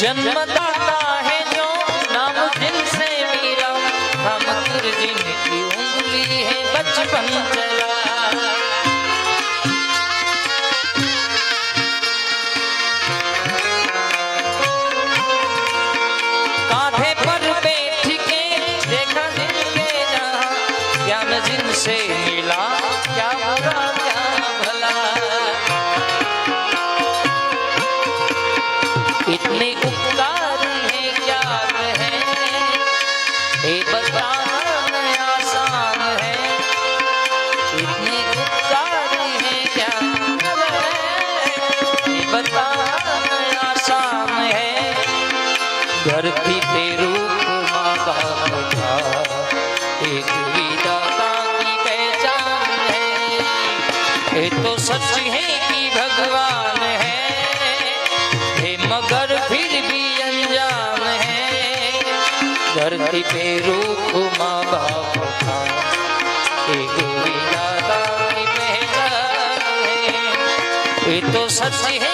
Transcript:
जन्मदाता है जो नाम जिनसे मेरा, हम जिनकी उंगली है बचपन चला। कांधे पर बैठ के देखा जिनके जहां, ज्ञान जिनसे मिला क्या बुरा क्या भला। इतने उपकार है क्या है, ये बताना आसान है। इतने उपकार है क्या है, ये बताना आसान है। धरती पे रूप माँ बाप का, एक विधाता की पहचान है। ये तो सच है कि भगवान है, मगर फिर भी अनजान है। धरती पे रूप माँ बाप का, एक विधाता की पहचान है। ये तो सच है